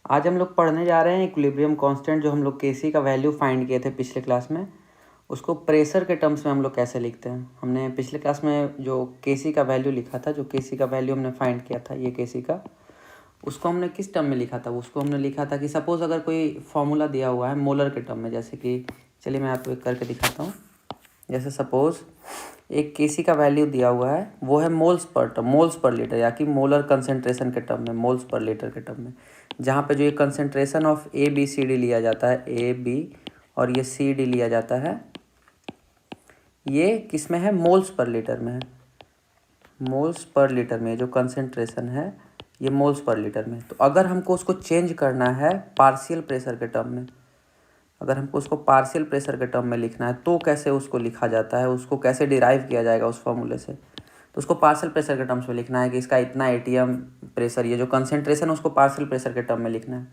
आज हम लोग पढ़ने जा रहे हैं इक्विलिब्रियम कांस्टेंट, जो हम लोग केसी का वैल्यू फाइंड किए थे पिछले क्लास में। उसको प्रेशर के टर्म्स में हम लोग कैसे लिखते हैं। हमने पिछले क्लास में जो केसी का वैल्यू लिखा था, जो केसी का वैल्यू हमने फाइंड किया था, ये केसी का, उसको हमने किस टर्म में लिखा था। उसको हमने लिखा था कि सपोज़ अगर कोई फॉर्मूला दिया हुआ है मोलर के टर्म में, जैसे कि चलिए मैं आपको एक करके दिखाता हूँ। जैसे सपोज़ एक केसी का वैल्यू दिया हुआ है, वो है मोल्स पर लीटर, या कि मोलर कंसेंट्रेशन के टर्म में, मोल्स पर लीटर के टर्म में, जहाँ पे जो ये concentration of A B C D लिया जाता है, ए बी और ये सी डी लिया जाता है, ये किस में है, मोल्स पर लीटर में है। मोल्स पर लीटर में जो कंसेंट्रेशन है ये मोल्स पर लीटर में। तो अगर हमको उसको चेंज करना है पार्शियल प्रेशर के टर्म में, अगर हमको उसको पार्शियल प्रेशर के टर्म में लिखना है तो कैसे उसको लिखा जाता है, उसको कैसे डिराइव किया जाएगा उस फॉर्मूले से। तो उसको पार्शियल प्रेशर के टर्म्स में लिखना है कि इसका इतना एटीएम प्रेशर, ये जो कंसेंट्रेशन है उसको पार्शियल प्रेशर के टर्म में लिखना है।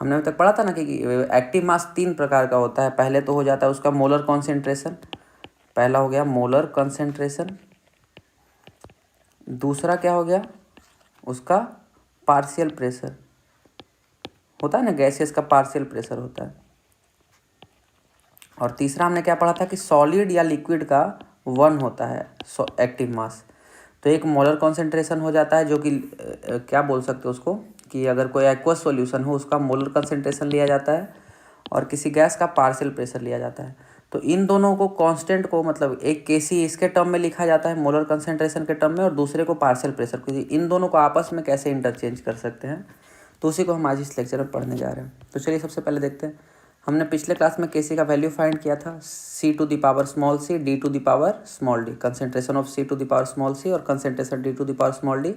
हमने अभी तक पढ़ा था ना कि एक्टिव मास 3 प्रकार का होता है। पहले तो हो जाता है उसका मोलर कॉन्सेंट्रेशन, पहला हो गया मोलर कंसेंट्रेशन। दूसरा क्या हो गया, उसका पार्शियल प्रेशर होता है ना, गैसेस का पार्शियल प्रेशर होता है। और तीसरा हमने क्या पढ़ा था कि सॉलिड या लिक्विड का 1 होता है एक्टिव मास। तो एक मोलर कॉन्सेंट्रेशन हो जाता है, जो कि क्या बोल सकते हो उसको, कि अगर कोई एक्वस सॉल्यूशन हो उसका मोलर कंसेंट्रेशन लिया जाता है और किसी गैस का पार्शियल प्रेशर लिया जाता है। तो इन दोनों को कांस्टेंट को, मतलब एक केसी इसके टर्म में लिखा जाता है मोलर कंसेंट्रेशन के टर्म में, और दूसरे को पार्शियल प्रेशर, क्योंकि इन दोनों को आपस में कैसे इंटरचेंज कर सकते हैं, तो उसी को हम आज इस लेक्चर में पढ़ने जा रहे हैं। तो चलिए सबसे पहले देखते हैं। हमने पिछले क्लास में केसी का वैल्यू फाइंड किया था, C to the power small C D to the power small D, concentration of C to the power small C और concentration D to the power small D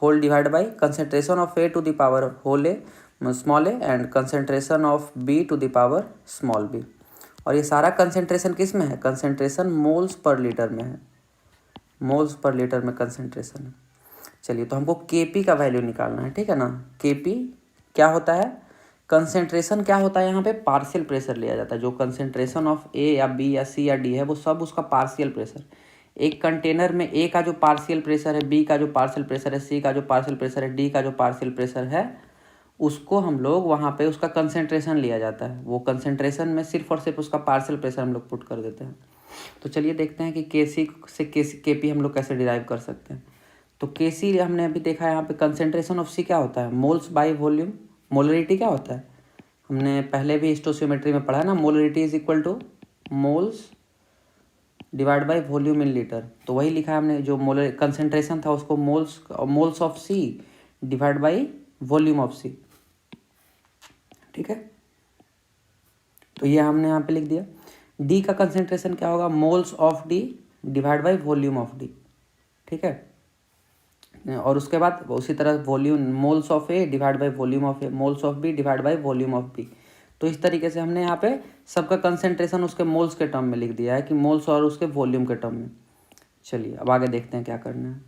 whole divide by concentration of A to the power whole A small A and concentration of B to the power small B. और ये सारा concentration किस में है, concentration moles per litre में है, moles per litre में concentration है। चलिए तो हमको केपी का वैल्यू निकालना है, ठीक है ना। केपी क्या होता है, कंसेंट्रेशन क्या होता है, यहाँ पे पार्शियल प्रेशर लिया जाता है। जो कंसेंट्रेशन ऑफ ए या बी या सी या डी है वो सब उसका पार्शियल प्रेशर। एक कंटेनर में ए का जो पार्शियल प्रेशर है, बी का जो पार्शियल प्रेशर है, सी का जो पार्शियल प्रेशर है, डी का जो पार्शियल प्रेशर है, उसको हम लोग वहाँ पे उसका कंसेंट्रेशन लिया जाता है। वो कंसेंट्रेशन में सिर्फ और सिर्फ उसका पार्शियल प्रेशर हम लोग पुट कर देते हैं। तो चलिए देखते हैं कि केसी से केपी हम लोग कैसे डिराइव कर सकते हैं। तो केसी हमने अभी देखा है, यहाँ पे कंसेंट्रेशन ऑफ सी क्या होता है, मोल्स बाय वॉल्यूम। मोलरिटी क्या होता है, हमने पहले भी स्टोसियोमेट्री में पढ़ा है ना, molarity is equal two moles divide by volume in litre. तो वही लिखा है हमने, जो मोलर कंसेंट्रेशन था उसको moles of C divide by volume of C, ठीक है। तो ये हमने यहाँ पे लिख दिया। डी का कंसेंट्रेशन क्या होगा, moles of D divide by volume of D, ठीक है। और उसके बाद उसी तरह volume moles of A divide by volume of A, moles of B divide by volume of B. तो इस तरीके से हमने यहाँ पे सबका कंसेंट्रेशन उसके मोल्स के टर्म में लिख दिया है, कि मोल्स और उसके वॉल्यूम के टर्म में। चलिए अब आगे देखते हैं क्या करना है।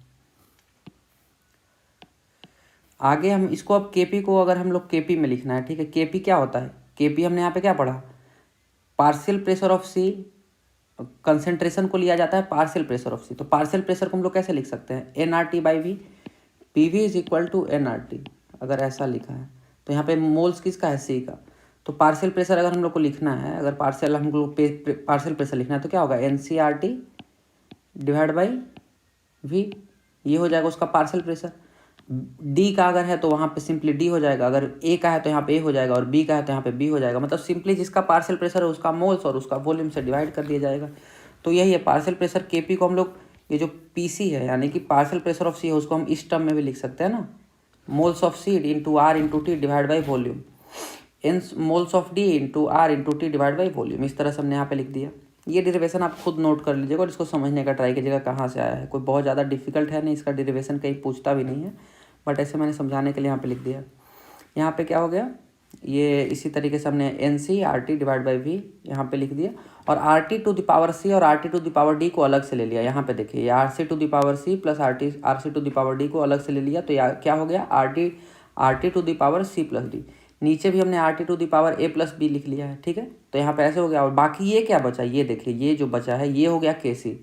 आगे हम इसको, अब केपी को अगर हम लोग केपी में लिखना है, ठीक है। केपी क्या होता है, केपी हमने यहाँ पे क्या पढ़ा, partial pressure of C, concentration को लिया जाता है पार्शियल प्रेशर ऑफ सी। तो पार्शियल प्रेशर को हम लोग कैसे लिख सकते हैं, N R T by V, P V is equal to N R T. अगर ऐसा लिखा है तो यहाँ पे मोल्स किसका है, सी का। तो पार्शियल प्रेशर अगर हम लोग को लिखना है, अगर पार्शियल हम लोग पार्शियल प्रेशर लिखना है तो क्या होगा, N C R T divide by V, ये हो जाएगा उसका पार्शियल प्रेशर। डी का अगर है तो वहाँ पे सिंपली डी हो जाएगा, अगर ए का है तो यहाँ पे ए हो जाएगा, और बी का है तो यहाँ पे बी हो जाएगा। मतलब सिंपली जिसका पार्शियल प्रेशर है उसका मोल्स और उसका वॉल्यूम से डिवाइड कर दिया जाएगा। तो यही है पार्शियल प्रेशर। केपी को हम लोग, ये जो पीसी है यानी कि पार्शियल प्रेशर ऑफ सी है, उसको हम इस टर्म में भी लिख सकते हैं ना, moles of C into R into T divide by volume, in moles of D into R into T divide by volume. इस तरह से हमने यहाँ पे लिख दिया। ये डेरिवेशन आप खुद नोट कर लीजिएगा और इसको समझने का ट्राई कीजिएगा कहाँ से आया है। कोई बहुत ज़्यादा डिफिकल्ट है नहीं, इसका डेरिवेशन कहीं पूछता भी नहीं है, बट ऐसे मैंने समझाने के लिए यहाँ पे लिख दिया। यहाँ पे क्या हो गया, ये इसी तरीके से हमने N C R T divide by V यहाँ पे लिख दिया, और R T to the power C और R T to the power D को अलग से ले लिया। यहाँ पे देखिए, ये R C to the power C plus R C to the power D को अलग से ले लिया। तो क्या हो गया, R T to the power C plus D. नीचे भी हमने R T to the power A plus B लिख लिया है, ठीक है। तो यहाँ पे ऐसे हो गया। और बाकी ये क्या बचा, ये देखिए, ये जो बचा है ये हो गया के सी।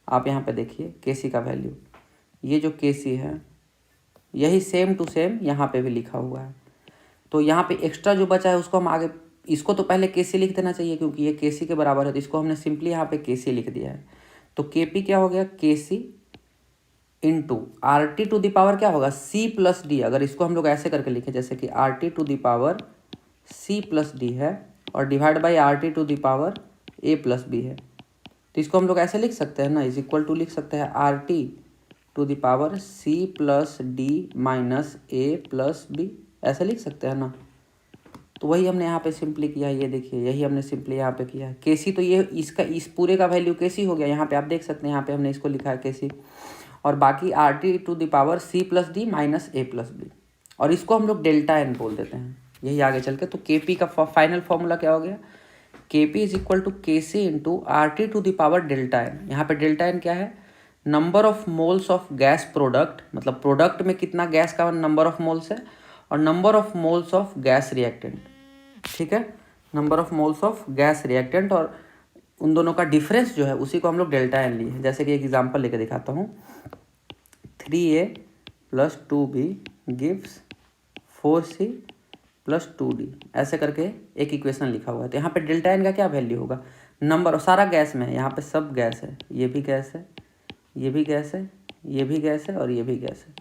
आप यहाँ पे देखिए के सी का वैल्यू, ये जो के सी है यही सेम टू सेम यहाँ पे भी लिखा हुआ है। तो यहाँ पे एक्स्ट्रा जो बचा है उसको हम आगे, इसको तो पहले के सी लिख देना चाहिए क्योंकि ये के सी के बराबर है, तो इसको हमने सिंपली यहाँ पे के सी लिख दिया है। तो के पी क्या हो गया, K C into R T to the power क्या होगा, सी प्लस डी। अगर इसको हम लोग ऐसे करके लिखें जैसे कि R T to the power C plus D है और divide by R T to the power A plus B है, तो इसको हम लोग ऐसे लिख सकते हैं ना, इज इक्वल टू लिख सकते हैं R T to the power C plus D minus A plus B, ऐसे लिख सकते हैं ना। तो वही हमने यहाँ पे सिंपली किया है, ये देखिए यही हमने सिंपली यहाँ पे किया है। के सी तो ये इसका इस पूरे का वैल्यू के सी हो गया, यहाँ पे आप देख सकते हैं, यहाँ पे हमने इसको लिखा है के सी, और बाकी R T to the power C plus D minus A plus B, और इसको हम लोग डेल्टा एन बोल देते हैं यही आगे चल के। तो के पी का फाइनल फॉर्मूला क्या हो गया, के P is equal to K C into R T to the power delta N. यहाँ पे डेल्टा एन क्या है, number of moles of gas product, मतलब प्रोडक्ट में कितना गैस का नंबर ऑफ मोल्स है, और number of moles of gas reactant, ठीक है, number of moles of gas reactant, और उन दोनों का डिफरेंस जो है उसी को हम लोग डेल्टा एन लिए हैं। जैसे कि एक एग्जांपल लेके दिखाता हूँ, 3a plus 2b gives 4c plus 2d, ऐसे करके एक इक्वेशन लिखा हुआ है। तो यहाँ पे डेल्टा एन का क्या वैल्यू होगा, नंबर, सारा गैस में है, यहाँ पे सब गैस है, ये भी गैस है, ये भी गैस है, ये भी गैस है और ये भी गैस है।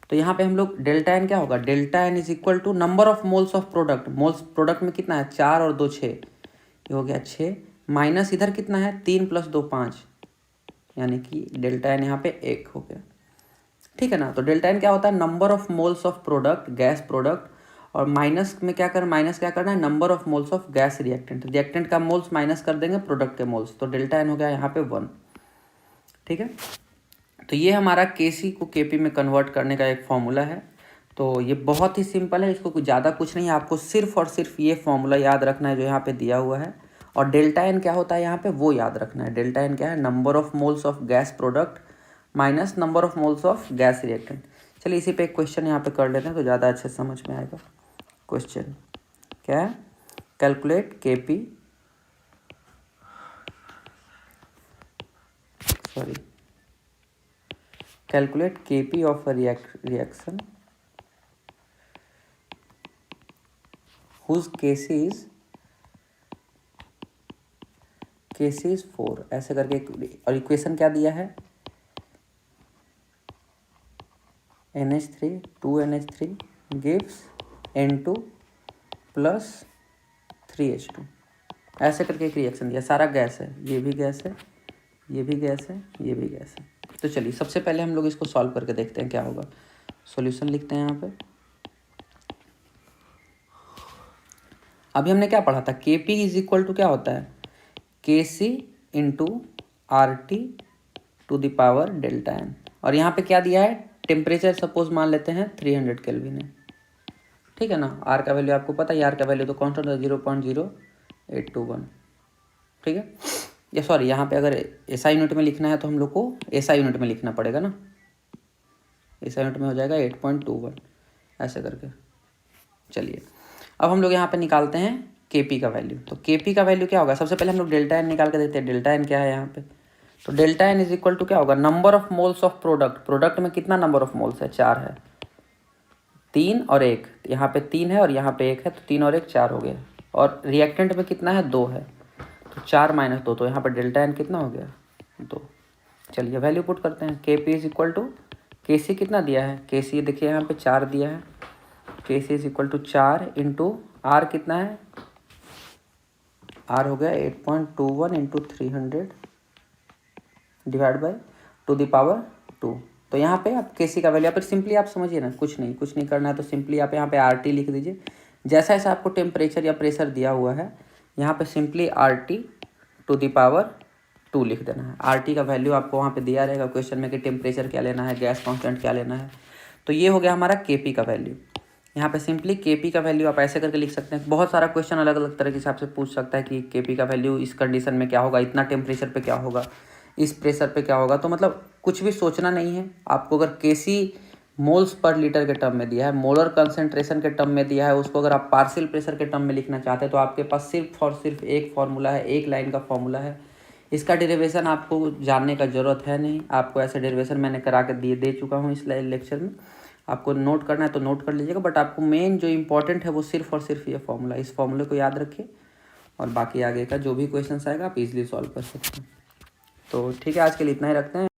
तो यहाँ पे हम लोग डेल्टा एन क्या होगा, delta N is equal to number of moles of product, moles product में कितना है 4 और 2 6, ये हो गया 6, माइनस इधर कितना है 3 प्लस 2 5, यानी कि डेल्टा एन यहाँ पे 1 हो गया, ठीक है ना। तो डेल्टा एन क्या होता है, number of moles of product, gas product, और माइनस में क्या करना, माइनस क्या करना है, number of moles of gas reactant, reactant का मोल्स माइनस कर देंगे प्रोडक्ट के मोल्स, तो डेल्टा एन हो गया यहाँ पे 1, ठीक है। तो ये हमारा के सी को के पी में कन्वर्ट करने का एक फॉर्मूला है। तो ये बहुत ही सिंपल है, इसको कुछ ज़्यादा कुछ नहीं है, आपको सिर्फ और सिर्फ ये फॉर्मूला याद रखना है जो यहाँ पे दिया हुआ है, और डेल्टा एन क्या होता है यहाँ पे वो याद रखना है। डेल्टा एन क्या है, number of moles of gas product minus number of moles of gas reactant. चलिए इसी पे एक क्वेश्चन यहाँ पे कर लेते हैं तो ज़्यादा अच्छे समझ में आएगा। क्वेश्चन क्या है, कैलकुलेट के P, sorry, calculate Kp of a reaction whose Kc is 4, ऐसे करके, और इक्वेशन क्या दिया है, NH3 2NH3 gives N2 plus 3H2, ऐसे करके एक रिएक्शन दिया, सारा गैस है, ये भी गैस है, ये भी गैस है, ये भी गैस है। तो चलिए सबसे पहले हम लोग इसको सॉल्व करके देखते हैं क्या होगा। सॉल्यूशन लिखते हैं यहाँ पे। अभी हमने क्या पढ़ा था, के पी इज इक्वल टू क्या होता है, K C into R T to the power delta N, और यहाँ पे क्या दिया है, टेम्परेचर सपोज मान लेते हैं 300 केल्विन है, ठीक है ना। आर का वैल्यू आपको पता है, आर का वैल्यू तो कॉन्स्टेंट है 0.0821, ठीक है। या सॉरी, यहाँ पे अगर एसआई यूनिट में लिखना है तो हम लोग को एसआई यूनिट में लिखना पड़ेगा ना, एसआई यूनिट में हो जाएगा 8.21, ऐसे करके। चलिए अब हम लोग यहाँ पे निकालते हैं केपी का वैल्यू। तो केपी का वैल्यू क्या होगा, सबसे पहले हम लोग डेल्टा एन निकाल के देखते हैं, डेल्टा एन क्या है यहाँ पे। तो delta N is equal to क्या होगा, number of moles of product, product में कितना नंबर ऑफ मोल्स है, 4 है, 3 और 1, यहाँ पे 3 है और यहाँ पे 1 है, तो 3 और 1 4 हो गया, और रिएक्टेंट में कितना है 2 है, तो 4 माइनस 2, तो यहाँ पर डेल्टा एन कितना हो गया 2। चलिए वैल्यू पुट करते हैं, के P is equal to, K सी कितना दिया है, के सी देखिए यहाँ पे 4 दिया है, K C is equal to 4 into r कितना है, आर हो गया 8.21 into 300 divide by two the power 2। तो यहाँ पे आप के सी का वैल्यू, पर सिंपली आप समझिए ना, कुछ नहीं करना है, तो सिंपली आप यहाँ पे आर टी लिख दीजिए, जैसा जैसा आपको टेम्परेचर या प्रेशर दिया हुआ है यहाँ पे simply R T to the power 2 लिख देना है। आर टी का वैल्यू आपको वहाँ पे दिया रहेगा क्वेश्चन में कि टेम्परेचर क्या लेना है, गैस कांस्टेंट क्या लेना है। तो ये हो गया हमारा के पी का वैल्यू। यहाँ पे सिंपली के पी का वैल्यू आप ऐसे करके लिख सकते हैं। बहुत सारा क्वेश्चन अलग अलग तरह के हिसाब से पूछ सकता है कि के पी का वैल्यू इस कंडीशन में क्या होगा, इतना टेम्परेचर पे क्या होगा, इस प्रेशर पे क्या होगा। तो मतलब कुछ भी सोचना नहीं है आपको। अगर के सी मोल्स पर लीटर के टर्म में दिया है, मोलर कंसंट्रेशन के टर्म में दिया है, उसको अगर आप पार्शियल प्रेशर के टर्म में लिखना चाहते हैं तो आपके पास सिर्फ और सिर्फ एक फॉर्मूला है, एक लाइन का फॉर्मूला है। इसका डेरिवेशन आपको जानने का ज़रूरत है नहीं, आपको ऐसे डेरिवेशन मैंने करा के दे चुका हूँ इस लेक्चर में। आपको नोट करना है तो नोट कर लीजिएगा, बट आपको मेन जो इम्पोर्टेंट है वो सिर्फ और सिर्फ ये फॉर्मूला, इस फॉर्मूले को याद रखिए और बाकी आगे का जो भी क्वेश्चन आएगा आप इजीली सॉल्व कर सकते हैं। तो ठीक है, आज के लिए इतना ही रखते हैं।